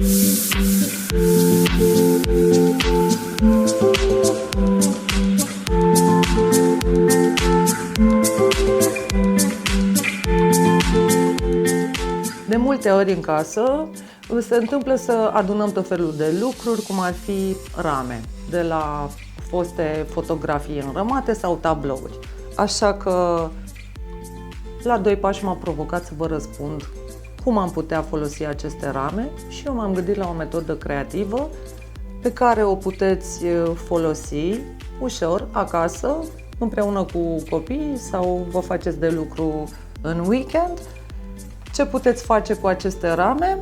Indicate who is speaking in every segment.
Speaker 1: De multe ori în casă se întâmplă să adunăm tot felul de lucruri, cum ar fi rame, de la foste fotografii înrămate sau tablouri. Așa că la 2 pași m-a provocat să vă răspund cum am putea folosi aceste rame și eu m-am gândit la o metodă creativă pe care o puteți folosi ușor acasă, împreună cu copiii sau vă faceți de lucru în weekend. Ce puteți face cu aceste rame?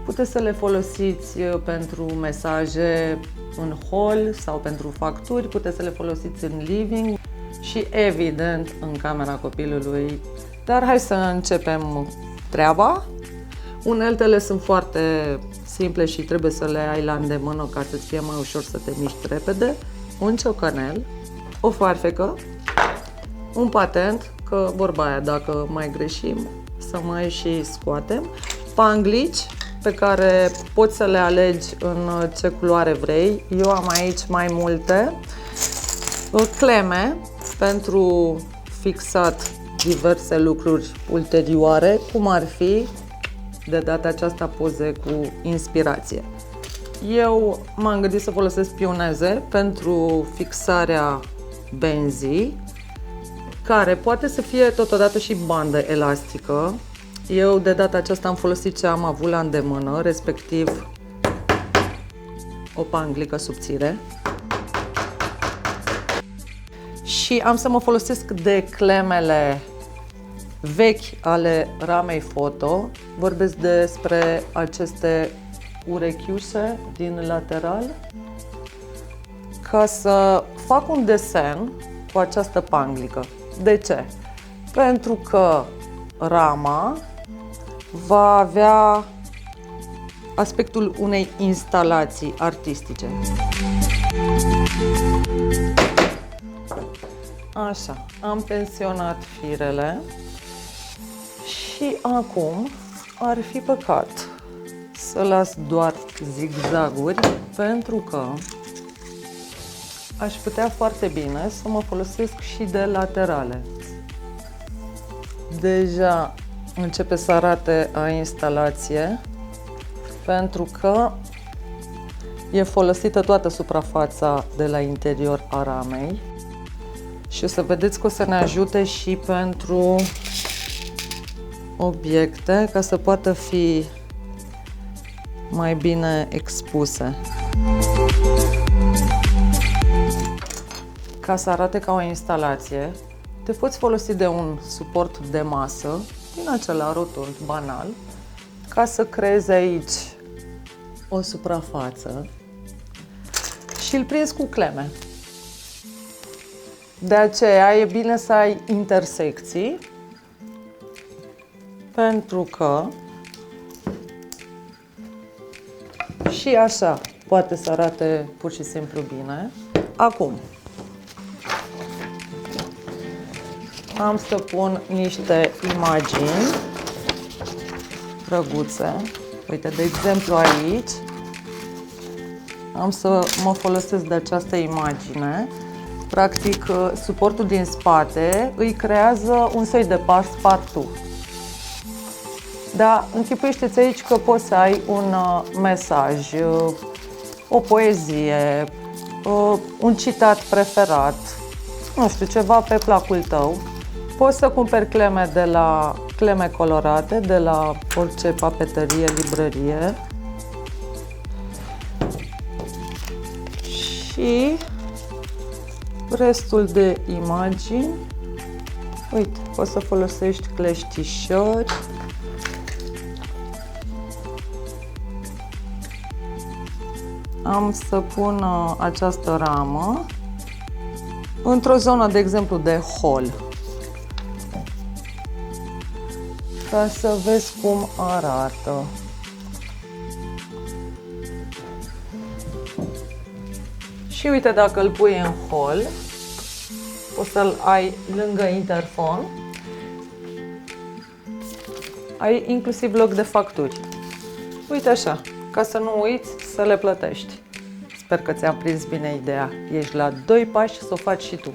Speaker 1: Puteți să le folosiți pentru mesaje în hall sau pentru facturi, puteți să le folosiți în living și evident în camera copilului. Dar hai să începem treaba. Uneltele sunt foarte simple și trebuie să le ai la îndemână ca să-ți fie mai ușor să te miști repede. Un ciocanel, o farfecă, un patent, că vorba aia, dacă mai greșim, să mai și scoatem, panglici pe care poți să le alegi în ce culoare vrei. Eu am aici mai multe, cleme pentru fixat diverse lucruri ulterioare, cum ar fi de data aceasta poze cu inspirație. Eu m-am gândit să folosesc pioneze pentru fixarea benzii, care poate să fie totodată și bandă elastică. Eu de data aceasta am folosit ce am avut la îndemână, respectiv o panglică subțire. Și am să mă folosesc de clemele vechi ale ramei foto. Vorbesc despre aceste urechiușe din lateral, ca să fac un desen cu această panglică. De ce? Pentru că rama va avea aspectul unei instalații artistice. Așa, am tensionat firele și acum ar fi păcat să las doar zigzaguri, pentru că aș putea foarte bine să mă folosesc și de laterale. Deja începe să arate a instalație, pentru că e folosită toată suprafața de la interior a ramei și o să vedeți că o să ne ajute și pentru obiecte, ca să poată fi mai bine expuse. Ca să arate ca o instalație, te poți folosi de un suport de masă, din acela rotund, banal, ca să creezi aici o suprafață și îl prinzi cu cleme. De aceea e bine să ai intersecții, pentru că și așa poate să arate pur și simplu bine. Acum am să pun niște imagini drăguțe. Uite, de exemplu aici am să mă folosesc de această imagine. Practic, suportul din spate îi creează un soi de passe-partout. Dar închipuiește-ți aici că poți să ai un mesaj, o poezie, un citat preferat, nu știu, ceva pe placul tău. Poți să cumperi cleme de la cleme colorate, de la orice papetărie, librărie. Și restul de imagini, uite, poți să folosești cleștișori. Am să pun această ramă într-o zonă, de exemplu, de hall, ca să vezi cum arată. Și uite, dacă îl pui în hall, o să-l ai lângă interfon. Ai inclusiv loc de facturi. Uite așa, ca să nu uiți să le plătești. Sper că ți-a prins bine ideea. Ești la 2 pași să o faci și tu.